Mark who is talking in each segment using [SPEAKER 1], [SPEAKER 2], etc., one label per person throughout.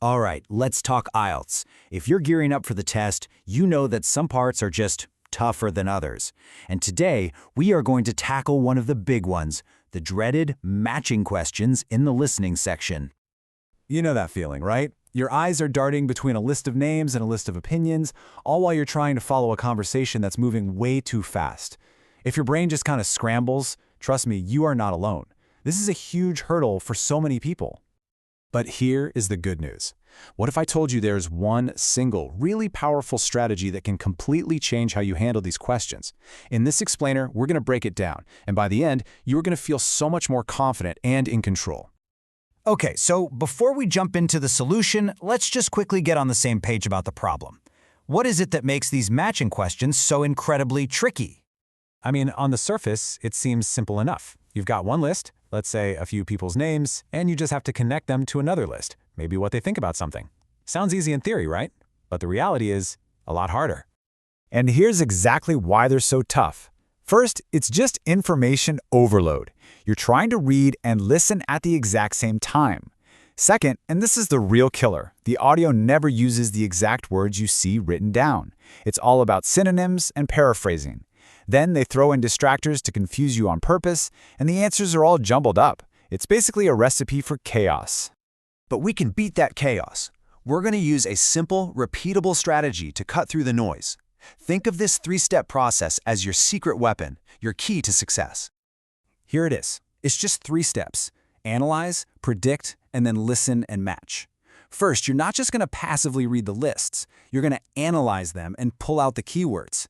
[SPEAKER 1] All right, let's talk IELTS. If you're gearing up for the test, you know that some parts are just tougher than others. And today, we are going to tackle one of the big ones, the dreaded matching questions in the listening section.
[SPEAKER 2] You know that feeling, right? Your eyes are darting between a list of names and a list of opinions, all while you're trying to follow a conversation that's moving way too fast. If your brain just kind of scrambles, trust me, you are not alone. This is a huge hurdle for so many people. But here is the good news. What if I told you there's one single, really powerful strategy that can completely change how you handle these questions? In this explainer, we're going to break it down, and by the end, you're going to feel so much more confident and in control.
[SPEAKER 1] Okay, so before we jump into the solution, let's just quickly get on the same page about the problem. What is it that makes these matching questions so incredibly tricky?
[SPEAKER 2] I mean, on the surface, it seems simple enough. You've got one list, let's say a few people's names, and you just have to connect them to another list, maybe what they think about something. Sounds easy in theory, right? But the reality is a lot harder. And here's exactly why they're so tough. First, it's just information overload. You're trying to read and listen at the exact same time. Second, and this is the real killer, the audio never uses the exact words you see written down. It's all about synonyms and paraphrasing. Then they throw in distractors to confuse you on purpose, and the answers are all jumbled up. It's basically a recipe for chaos.
[SPEAKER 3] But we can beat that chaos. We're going to use a simple, repeatable strategy to cut through the noise. Think of this three-step process as your secret weapon, your key to success.
[SPEAKER 2] Here it is. It's just 3 steps. Analyze, predict, and then listen and match. First, you're not just going to passively read the lists. You're going to analyze them and pull out the keywords.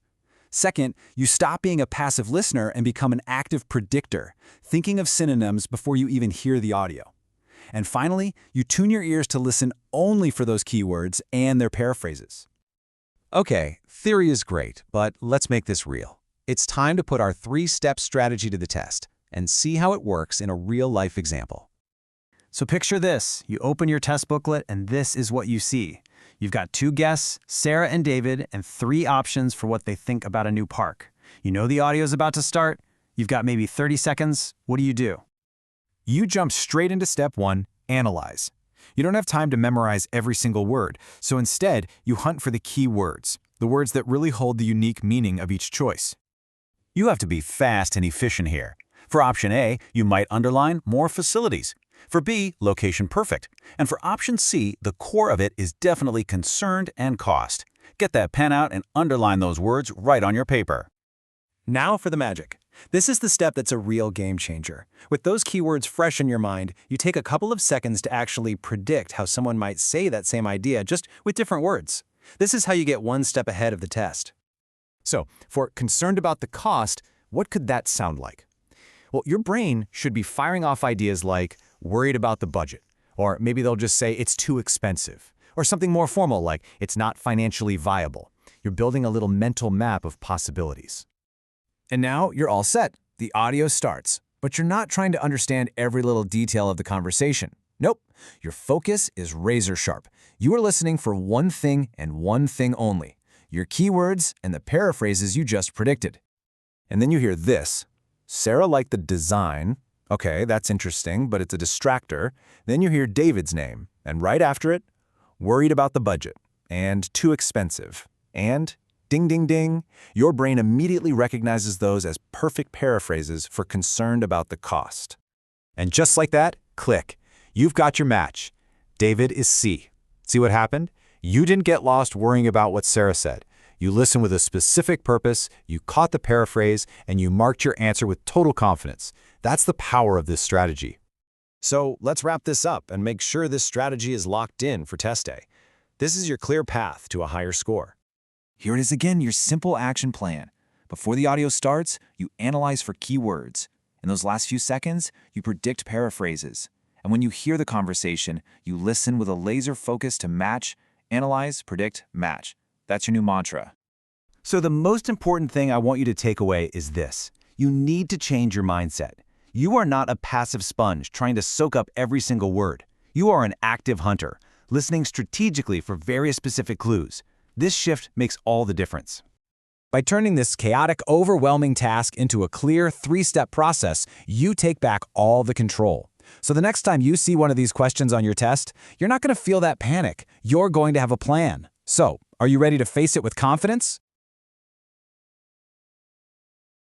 [SPEAKER 2] Second, you stop being a passive listener and become an active predictor, thinking of synonyms before you even hear the audio. And finally, you tune your ears to listen only for those keywords and their paraphrases.
[SPEAKER 3] Okay, theory is great, but let's make this real. It's time to put our 3-step strategy to the test and see how it works in a real-life example.
[SPEAKER 1] So picture this. You open your test booklet and this is what you see. You've got 2 guests, Sarah and David, and 3 options for what they think about a new park. You know the audio's about to start. You've got maybe 30 seconds. What do?
[SPEAKER 2] You jump straight into step 1, analyze. You don't have time to memorize every single word, so instead, you hunt for the key words, the words that really hold the unique meaning of each choice.
[SPEAKER 1] You have to be fast and efficient here. For option A, you might underline more facilities. For B, location perfect. And for option C, the core of it is definitely concerned and cost. Get that pen out and underline those words right on your paper.
[SPEAKER 4] Now for the magic. This is the step that's a real game changer. With those keywords fresh in your mind, you take a couple of seconds to actually predict how someone might say that same idea, just with different words. This is how you get one step ahead of the test.
[SPEAKER 2] So, for concerned about the cost, what could that sound like? Well, your brain should be firing off ideas like worried about the budget, or maybe they'll just say it's too expensive, or something more formal like it's not financially viable. You're building a little mental map of possibilities. And now you're all set. The audio starts, but you're not trying to understand every little detail of the conversation. Nope, your focus is razor sharp. You are listening for one thing and one thing only, your keywords and the paraphrases you just predicted. And then you hear this. Sarah liked the design. Okay, that's interesting, but it's a distractor. Then you hear David's name, and right after it, worried about the budget, and too expensive, and ding, ding, ding, your brain immediately recognizes those as perfect paraphrases for concerned about the cost. And just like that, click. You've got your match. David is C. See what happened? You didn't get lost worrying about what Sarah said. You listened with a specific purpose, you caught the paraphrase, and you marked your answer with total confidence. That's the power of this strategy.
[SPEAKER 3] So let's wrap this up and make sure this strategy is locked in for test day. This is your clear path to a higher score.
[SPEAKER 1] Here it is again, your simple action plan. Before the audio starts, you analyze for keywords. In those last few seconds, you predict paraphrases. And when you hear the conversation, you listen with a laser focus to match, analyze, predict, match. That's your new mantra. So the most important thing I want you to take away is this. You need to change your mindset. You are not a passive sponge trying to soak up every single word. You are an active hunter, listening strategically for very specific clues. This shift makes all the difference.
[SPEAKER 2] By turning this chaotic, overwhelming task into a clear 3-step process, you take back all the control.
[SPEAKER 1] So the next time you see one of these questions on your test, you're not going to feel that panic. You're going to have a plan. So, are you ready to face it with confidence?